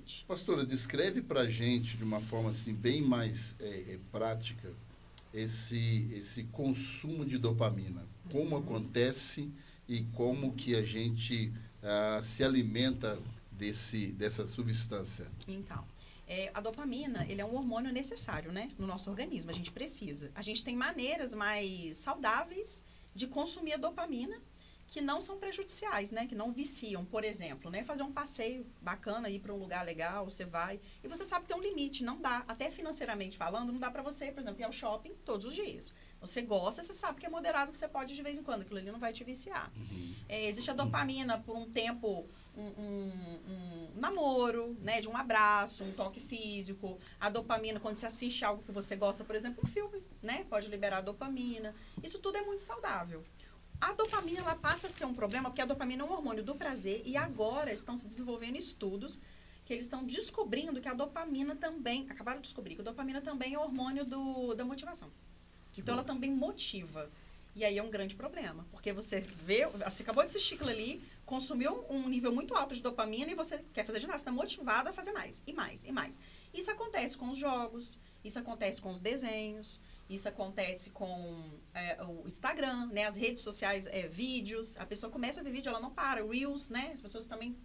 limite. Pastora, descreve para a gente, de uma forma assim, bem mais prática, esse consumo de dopamina. Como acontece e como que a gente se alimenta dessa substância. Então, a dopamina, ele é um hormônio necessário, né, no nosso organismo, a gente precisa. A gente tem maneiras mais saudáveis de consumir a dopamina que não são prejudiciais, né, que não viciam. Por exemplo, né, fazer um passeio bacana, ir para um lugar legal, você vai, e você sabe que tem um limite, não dá, até financeiramente falando, não dá para você, por exemplo, ir ao shopping todos os dies. Você gosta, você sabe que é moderado, que você pode de vez em quando, aquilo ali não vai te viciar. Existe a dopamina por um tempo, um namoro, né, de um abraço, um toque físico. A dopamina, quando você assiste algo que você gosta, por exemplo, um filme, né, pode liberar dopamina. Isso tudo é muito saudável. A dopamina, ela passa a ser um problema, porque a dopamina é um hormônio do prazer, e agora estão se desenvolvendo estudos que eles estão descobrindo que a dopamina também, acabaram de descobrir que a dopamina também é hormônio da motivação. Então, ela também motiva. E aí é um grande problema, porque você acabou de assistir aquilo ali, consumiu um nível muito alto de dopamina e você quer fazer ginástica, está motivado a fazer mais, e mais, e mais. Isso acontece com os jogos, isso acontece com os desenhos, isso acontece com o Instagram, né, as redes sociais, vídeos, a pessoa começa a ver vídeo, ela não para, Reels, né, as pessoas também,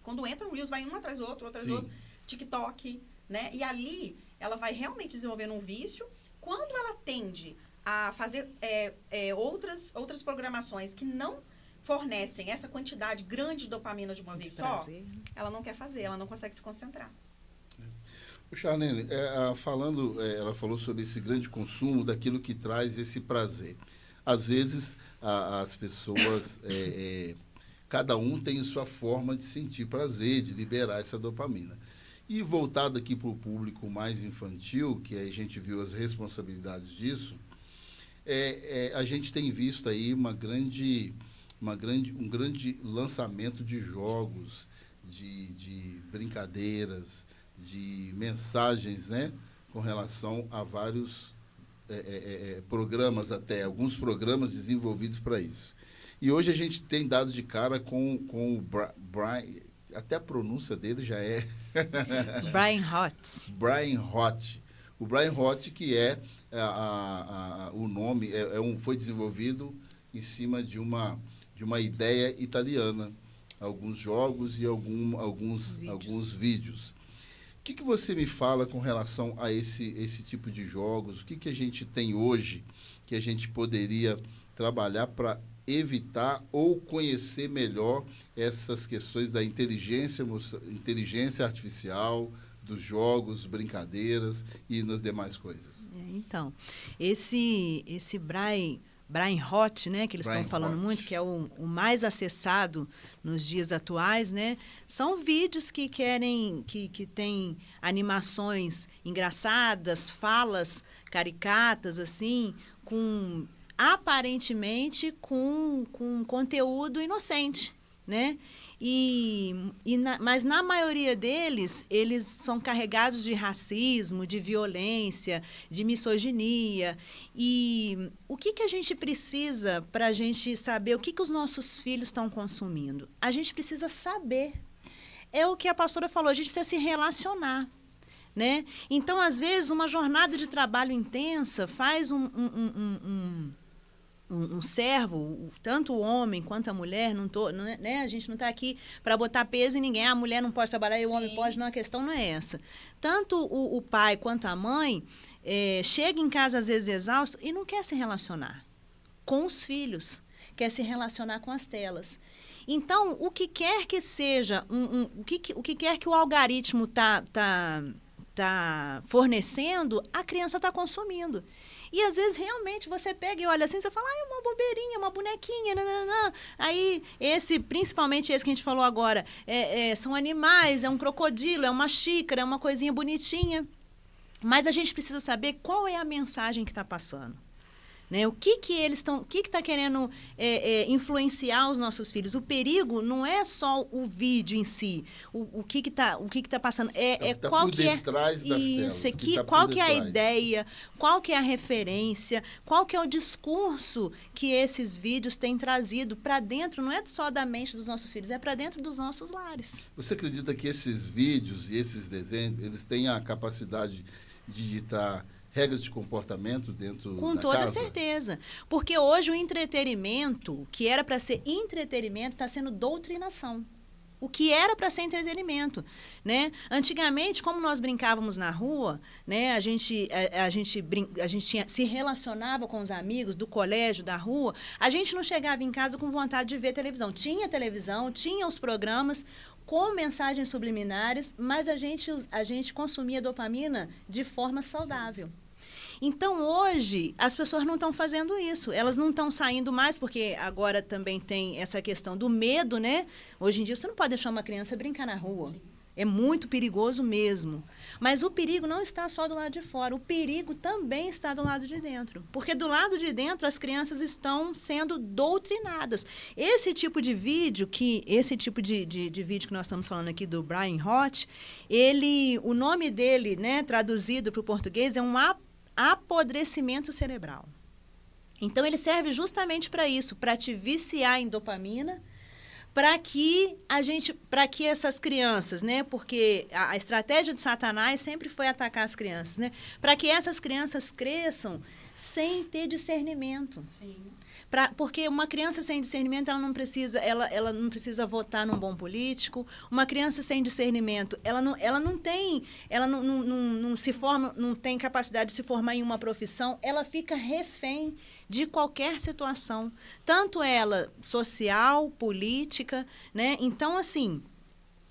quando entra no Reels, vai um atrás do outro, outro atrás do outro, TikTok, né, e ali ela vai realmente desenvolvendo um vício. Quando ela tende a fazer outras programações que não fornecem essa quantidade grande de dopamina de uma vez só, ela não quer fazer, ela não consegue se concentrar. Charlene, ela falou sobre esse grande consumo daquilo que traz esse prazer. Às vezes, as pessoas, cada um tem sua forma de sentir prazer, de liberar essa dopamina. E voltado aqui para o público mais infantil, que a gente viu as responsabilidades disso, a gente tem visto aí um grande lançamento de jogos, de brincadeiras, de mensagens, né, com relação a vários programas, até alguns programas desenvolvidos para isso. E hoje a gente tem dado de cara com o Brian, até a pronúncia dele já é... Brian Hoth. Brian Hoth. O Brian Hoth, que o nome, foi desenvolvido em cima de uma ideia italiana. Alguns jogos e alguns vídeos. O que você me fala com relação a esse tipo de jogos? O que a gente tem hoje que a gente poderia trabalhar para evitar ou conhecer melhor essas questões da inteligência artificial, dos jogos, brincadeiras e nas demais coisas? Então, esse Brian Hoth, né, que eles estão falando muito, que é o mais acessado nos dias atuais, né, são vídeos que tem animações engraçadas, falas caricatas, assim, aparentemente com conteúdo inocente, né? Mas na maioria deles, eles são carregados de racismo, de violência, de misoginia. E o que a gente precisa para a gente saber o que os nossos filhos estão consumindo? A gente precisa saber. É o que a pastora falou, a gente precisa se relacionar, né? Então, às vezes, uma jornada de trabalho intensa faz um servo, tanto o homem quanto a mulher, né? A gente não está aqui para botar peso em ninguém. A mulher não pode trabalhar e o homem pode, não, a questão não é essa. Tanto o pai quanto a mãe chega em casa, às vezes, exausto e não quer se relacionar com os filhos, quer se relacionar com as telas. Então, o que quer que seja, o que quer que o algoritmo tá fornecendo, a criança está consumindo. E, às vezes, realmente, você pega e olha assim, você fala, é uma bobeirinha, uma bonequinha, nananã. Aí, principalmente esse que a gente falou agora, são animais, é um crocodilo, é uma xícara, é uma coisinha bonitinha. Mas a gente precisa saber qual é a mensagem que está passando. né? O que eles estão, o que está querendo influenciar os nossos filhos? O perigo não é só o vídeo em si, o que tá passando, Tá qual por que é detrás das isso telas, aqui, tá por qual que é a detrás. ideia, qual que é a referência, qual que é o discurso que esses vídeos têm trazido para dentro, não é só da mente dos nossos filhos, é para dentro dos nossos lares. Você acredita que esses vídeos e esses desenhos, eles têm a capacidade de ditar regras de comportamento dentro Com da toda casa? certeza. Porque hoje o entretenimento, que era para ser entretenimento, está sendo doutrinação. O que era para ser entretenimento, né? Antigamente, como nós brincávamos na rua, né? A gente se relacionava com os amigos do colégio, da rua, a gente não chegava em casa com vontade de ver televisão. Tinha televisão, tinha os programas com mensagens subliminares, mas a gente consumia dopamina de forma saudável. Então, hoje, as pessoas não estão fazendo isso. Elas não estão saindo mais, porque agora também tem essa questão do medo, né? Hoje em dia, você não pode deixar uma criança brincar na rua. É muito perigoso mesmo. Mas o perigo não está só do lado de fora. O perigo também está do lado de dentro. Porque do lado de dentro, as crianças estão sendo doutrinadas. Esse tipo de vídeo, de vídeo que nós estamos falando aqui do Brian Roth, o nome dele, né, traduzido para o português, é um apodrecimento cerebral. Então, ele serve justamente para isso, para te viciar em dopamina, para que essas crianças, né, porque a estratégia de Satanás sempre foi atacar as crianças, né, para que essas crianças cresçam sem ter discernimento. Sim. Porque uma criança sem discernimento, ela não precisa votar num bom político. Uma criança sem discernimento, ela não tem capacidade de se formar em uma profissão, ela fica refém de qualquer situação, tanto ela social, política, né? Então, assim,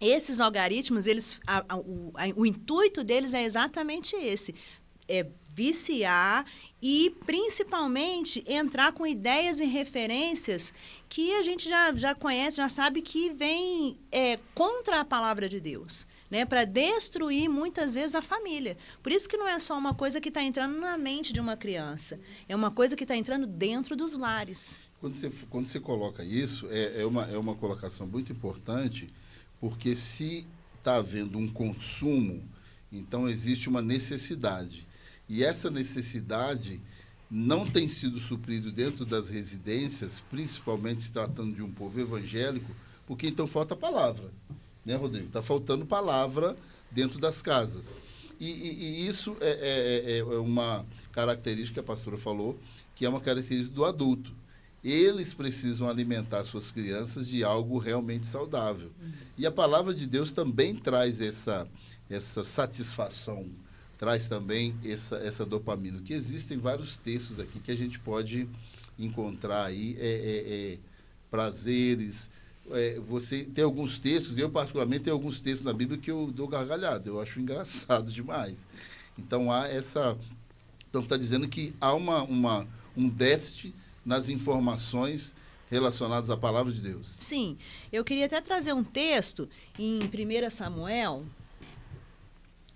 esses algoritmos, o intuito deles é exatamente esse, é viciar e, principalmente, entrar com ideias e referências que a gente já conhece, já sabe que vem contra a palavra de Deus, né? Para destruir, muitas vezes, a família. Por isso que não é só uma coisa que está entrando na mente de uma criança, é uma coisa que está entrando dentro dos lares. Quando você coloca isso, é uma colocação muito importante, porque se está havendo um consumo, então existe uma necessidade. E essa necessidade não tem sido suprida dentro das residências, principalmente se tratando de um povo evangélico, porque então falta palavra, né, Rodrigo? Está faltando palavra dentro das casas. E isso é uma característica que a pastora falou, que é uma característica do adulto. Eles precisam alimentar suas crianças de algo realmente saudável. E a palavra de Deus também traz essa satisfação, traz também essa dopamina, que existem vários textos aqui que a gente pode encontrar aí, prazeres. Você tem alguns textos, eu particularmente tenho alguns textos na Bíblia que eu dou gargalhada, eu acho engraçado demais. Então, então está dizendo que há um déficit nas informações relacionadas à palavra de Deus. Sim, eu queria até trazer um texto em 1 Samuel...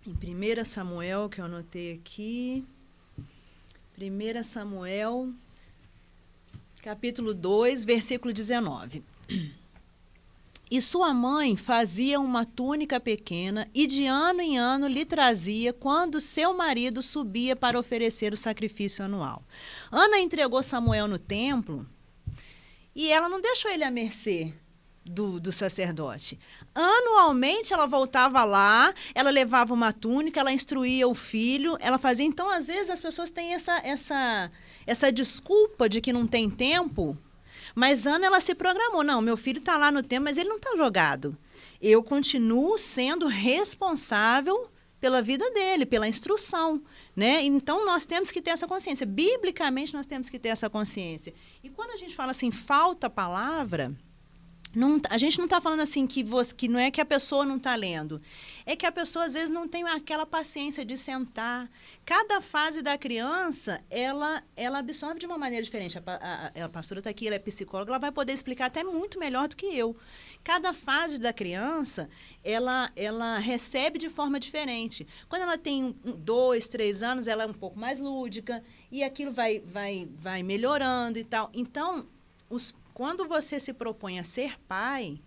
Em 1 Samuel, que eu anotei aqui, 1 Samuel, capítulo 2, versículo 19. E sua mãe fazia uma túnica pequena e de ano em ano lhe trazia quando seu marido subia para oferecer o sacrifício anual. Ana entregou Samuel no templo e ela não deixou ele à mercê do sacerdote. Anualmente ela voltava lá, ela levava uma túnica, ela instruía o filho, ela fazia. Então, às vezes, as pessoas têm essa desculpa de que não tem tempo, mas Ana, ela se programou. Não, meu filho está lá no templo, mas ele não está jogado. Eu continuo sendo responsável pela vida dele, pela instrução, né? Então, nós temos que ter essa consciência. Biblicamente, nós temos que ter essa consciência. E quando a gente fala assim, falta palavra, A gente não está falando assim que não é que a pessoa não está lendo. É que a pessoa, às vezes, não tem aquela paciência de sentar. Cada fase da criança, ela absorve de uma maneira diferente. A pastora está aqui, ela é psicóloga, ela vai poder explicar até muito melhor do que eu. Cada fase da criança, ela recebe de forma diferente. Quando ela tem 2, 3 anos, ela é um pouco mais lúdica e aquilo vai melhorando e tal. Então, quando você se propõe a ser pai,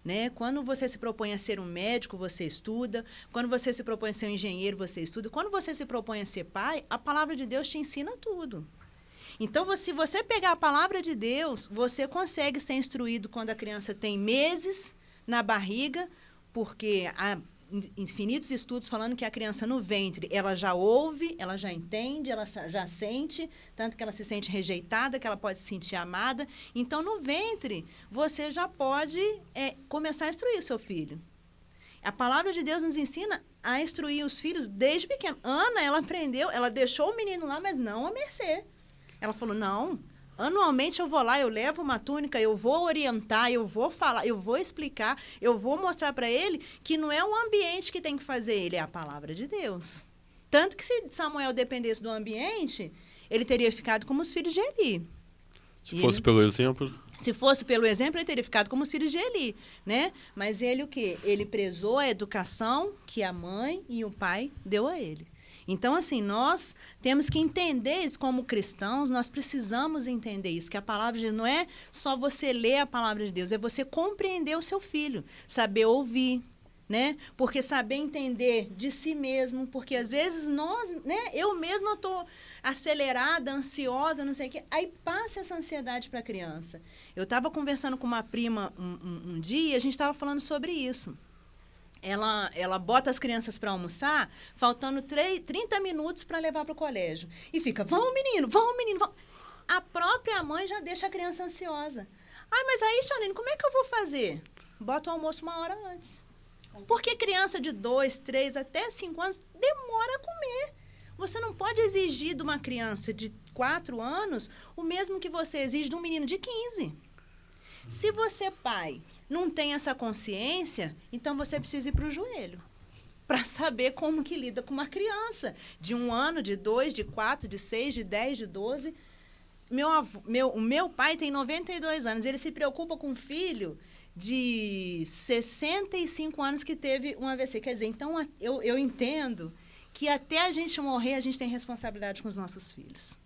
né? Quando você se propõe a ser um médico, você estuda. Quando você se propõe a ser um engenheiro, você estuda. Quando você se propõe a ser pai, a palavra de Deus te ensina tudo. Então, se você pegar a palavra de Deus, você consegue ser instruído quando a criança tem meses na barriga, porque há infinitos estudos falando que a criança no ventre, ela já ouve, ela já entende, ela já sente, tanto que ela se sente rejeitada, que ela pode se sentir amada. Então, no ventre, você já pode começar a instruir o seu filho. A palavra de Deus nos ensina a instruir os filhos desde pequeno. Ana, ela aprendeu, ela deixou o menino lá, mas não a mercê. Ela falou, não, anualmente eu vou lá, eu levo uma túnica, eu vou orientar, eu vou falar, eu vou explicar, eu vou mostrar para ele que não é o ambiente que tem que fazer ele, é a palavra de Deus. Tanto que se Samuel dependesse do ambiente, ele teria ficado como os filhos de Eli. Se fosse pelo exemplo... Se fosse pelo exemplo, ele teria ficado como os filhos de Eli, né? Mas ele o quê? Ele prezou a educação que a mãe e o pai deu a ele. Então, assim, nós temos que entender isso como cristãos, nós precisamos entender isso, que a palavra de Deus não é só você ler a palavra de Deus, é você compreender o seu filho, saber ouvir, né? Porque saber entender de si mesmo, porque às vezes eu mesma estou acelerada, ansiosa, não sei o quê, aí passa essa ansiedade para a criança. Eu estava conversando com uma prima um dia e a gente estava falando sobre isso. Ela bota as crianças para almoçar, faltando 30 minutos para levar para o colégio. E fica, vamos menino, vamos. A própria mãe já deixa a criança ansiosa. Ai, mas aí, Charlene, como é que eu vou fazer? Bota o almoço 1 hora antes. Porque criança de 2, 3, até 5 anos demora a comer. Você não pode exigir de uma criança de 4 anos o mesmo que você exige de um menino de 15. Se você, pai, não tem essa consciência, então você precisa ir para o joelho para saber como que lida com uma criança de 1 ano, de 2, de 4, de 6, de 10, de 12. O meu pai tem 92 anos, ele se preocupa com um filho de 65 anos que teve um AVC. Quer dizer, então eu entendo que até a gente morrer, a gente tem responsabilidade com os nossos filhos.